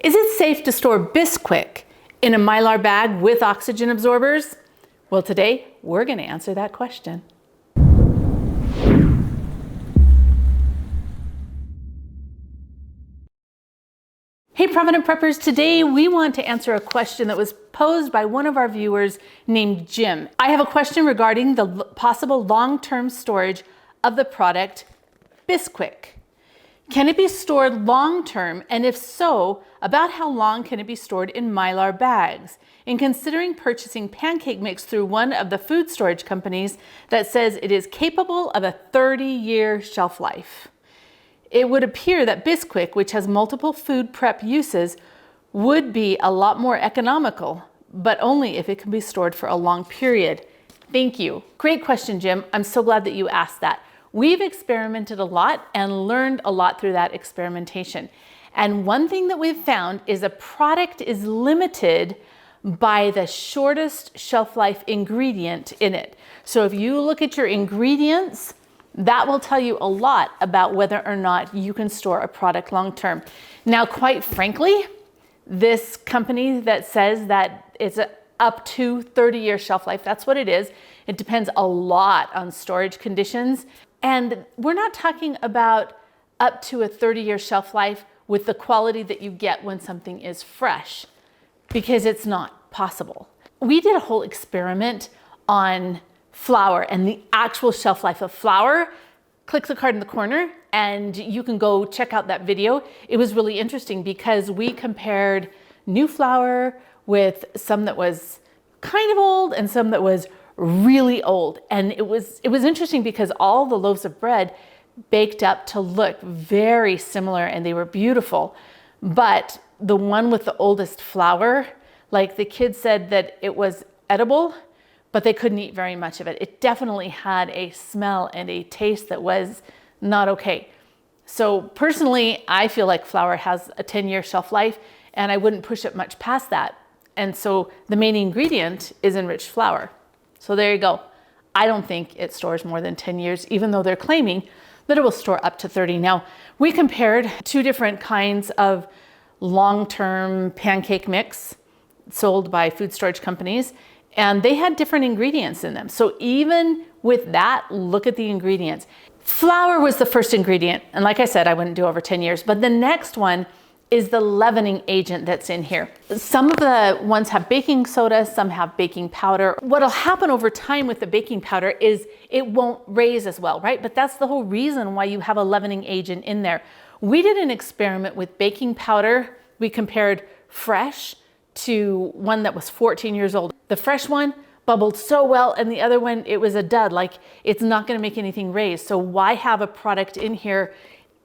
Is it safe to store Bisquick in a Mylar bag with oxygen absorbers? Well, today we're going to answer that question. Hey Provident Preppers, today we want to answer a question that was posed by one of our viewers named Jim. I have a question regarding the possible long-term storage of the product Bisquick. Can it be stored long-term, and if so, about how long can it be stored in Mylar bags? In considering purchasing pancake mix through one of the food storage companies that says it is capable of a 30-year shelf life, it would appear that Bisquick, which has multiple food prep uses, would be a lot more economical, but only if it can be stored for a long period. Thank you. Great question, Jim. I'm so glad that you asked that. We've experimented a lot and learned a lot through that experimentation. And one thing that we've found is a product is limited by the shortest shelf life ingredient in it. So if you look at your ingredients, that will tell you a lot about whether or not you can store a product long-term. Now, quite frankly, this company that says that it's up to 30-year shelf life, that's what it is. It depends a lot on storage conditions. And we're not talking about up to a 30-year shelf life with the quality that you get when something is fresh, because it's not possible. We did a whole experiment on flour and the actual shelf life of flour. Click the card in the corner and you can go check out that video. It was really interesting because we compared new flour with some that was kind of old and some that was really old. And it was interesting because all the loaves of bread baked up to look very similar and they were beautiful. But the one with the oldest flour, like the kids said that it was edible, but they couldn't eat very much of it. It definitely had a smell and a taste that was not okay. So personally, I feel like flour has a 10-year shelf life and I wouldn't push it much past that. And so the main ingredient is enriched flour. So there you go. I don't think it stores more than 10 years, even though they're claiming that it will store up to 30. Now, we compared two different kinds of long-term pancake mix sold by food storage companies, and they had different ingredients in them. So even with that, look at the ingredients. Flour was the first ingredient. And like I said, I wouldn't do over 10 years, but the next one is the leavening agent that's in here. Some of the ones have baking soda, some have baking powder. What'll happen over time with the baking powder is it won't raise as well, right? But that's the whole reason why you have a leavening agent in there. We did an experiment with baking powder. We compared fresh to one that was 14 years old. The fresh one bubbled so well, and the other one, it was a dud, like it's not gonna make anything raise. So why have a product in here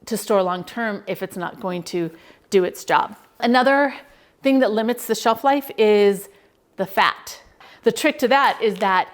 to store long-term if it's not going to do its job? Another thing that limits the shelf life is the fat. The trick to that is that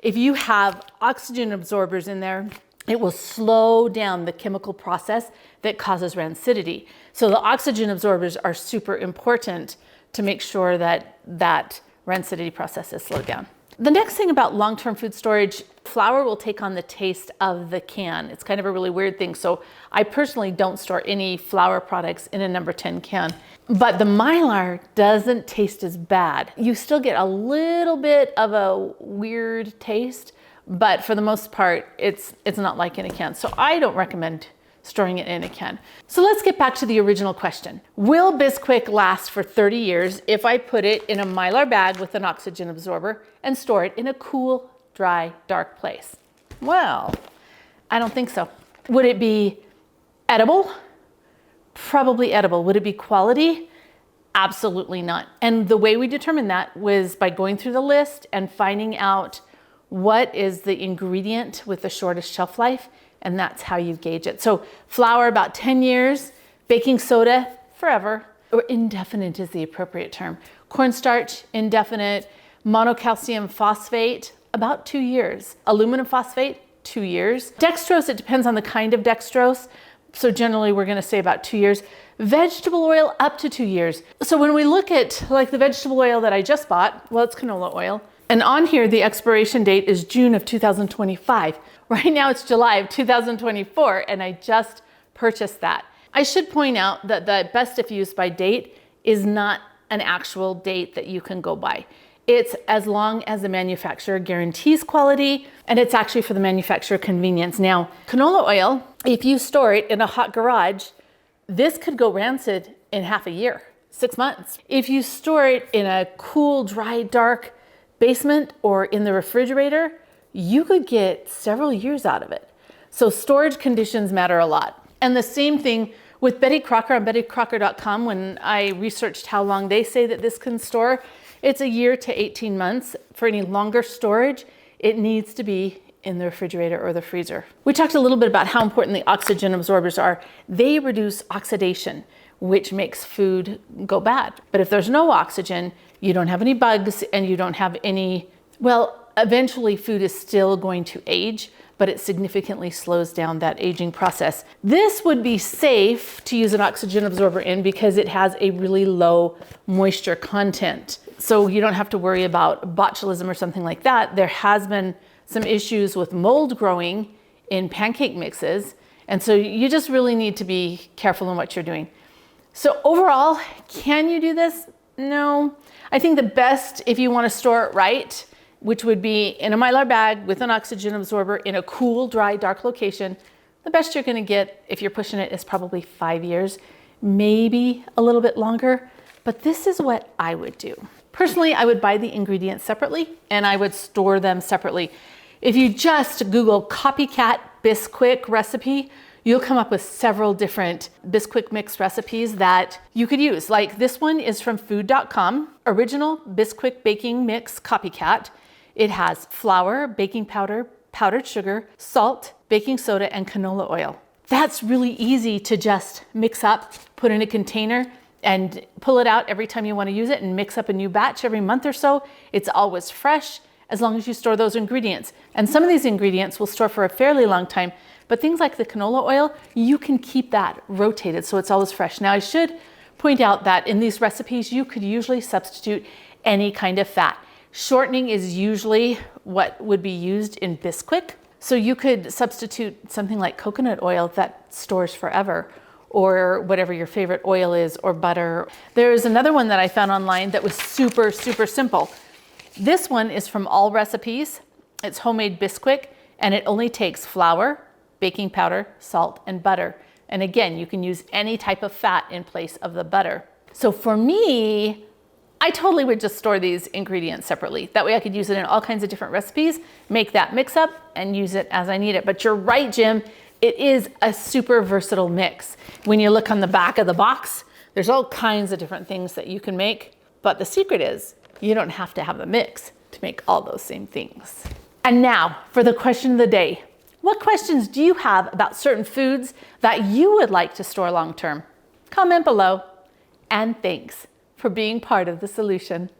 if you have oxygen absorbers in there, it will slow down the chemical process that causes rancidity. So the oxygen absorbers are super important to make sure that that rancidity process is slowed down. The next thing about long-term food storage, flour will take on the taste of the can. It's kind of a really weird thing. So I personally don't store any flour products in a number 10 can, but the Mylar doesn't taste as bad. You still get a little bit of a weird taste, but for the most part, it's not like in a can. So I don't recommend storing it in a can. So let's get back to the original question. Will Bisquick last for 30 years if I put it in a Mylar bag with an oxygen absorber and store it in a cool, dry, dark place? Well, I don't think so. Would it be edible? Probably edible. Would it be quality? Absolutely not. And the way we determined that was by going through the list and finding out what is the ingredient with the shortest shelf life, and that's how you gauge it. So flour, about 10 years, baking soda, forever, or indefinite is the appropriate term. Cornstarch, indefinite. Monocalcium phosphate, about 2 years. Aluminum phosphate, 2 years. Dextrose, it depends on the kind of dextrose. So generally we're gonna say about 2 years. Vegetable oil, up to 2 years. So when we look at like the vegetable oil that I just bought, well, it's canola oil. And on here, the expiration date is June of 2025. Right now it's July of 2024, and I just purchased that. I should point out that the best if used by date is not an actual date that you can go by. It's as long as the manufacturer guarantees quality, and it's actually for the manufacturer convenience. Now, canola oil, if you store it in a hot garage, this could go rancid in half a year, 6 months. If you store it in a cool, dry, dark basement or in the refrigerator, you could get several years out of it. So storage conditions matter a lot. And the same thing with Betty Crocker on bettycrocker.com. When I researched how long they say that this can store, it's a year to 18 months. For any longer storage, it needs to be in the refrigerator or the freezer. We talked a little bit about how important the oxygen absorbers are. They reduce oxidation, which makes food go bad. But if there's no oxygen, you don't have any bugs and you don't have any, well, eventually food is still going to age, but it significantly slows down that aging process. This would be safe to use an oxygen absorber in because it has a really low moisture content. So you don't have to worry about botulism or something like that. There has been some issues with mold growing in pancake mixes. And so you just really need to be careful in what you're doing. So overall, can you do this? No. I think the best, if you want to store it right, which would be in a Mylar bag with an oxygen absorber in a cool, dry, dark location, the best you're going to get if you're pushing it is probably 5 years, maybe a little bit longer. But this is what I would do. Personally, I would buy the ingredients separately and I would store them separately. If you just Google copycat Bisquick recipe, you'll come up with several different Bisquick mix recipes that you could use. Like this one is from food.com, original Bisquick baking mix copycat. It has flour, baking powder, powdered sugar, salt, baking soda, and canola oil. That's really easy to just mix up, put in a container, and pull it out every time you want to use it and mix up a new batch every month or so. It's always fresh as long as you store those ingredients. And some of these ingredients will store for a fairly long time, but things like the canola oil, you can keep that rotated so it's always fresh. Now I should point out that in these recipes, you could usually substitute any kind of fat. Shortening is usually what would be used in Bisquick. So you could substitute something like coconut oil that stores forever, or whatever your favorite oil is, or butter. There's another one that I found online that was super, super simple. This one is from All Recipes. It's homemade Bisquick, and it only takes flour, baking powder, salt, and butter. And again, you can use any type of fat in place of the butter. So for me, I totally would just store these ingredients separately. That way I could use it in all kinds of different recipes, make that mix up, and use it as I need it. But you're right, Jim. It is a super versatile mix. When you look on the back of the box, there's all kinds of different things that you can make. But the secret is you don't have to have the mix to make all those same things. And now for the question of the day. What questions do you have about certain foods that you would like to store long term? Comment below. And thanks for being part of the solution.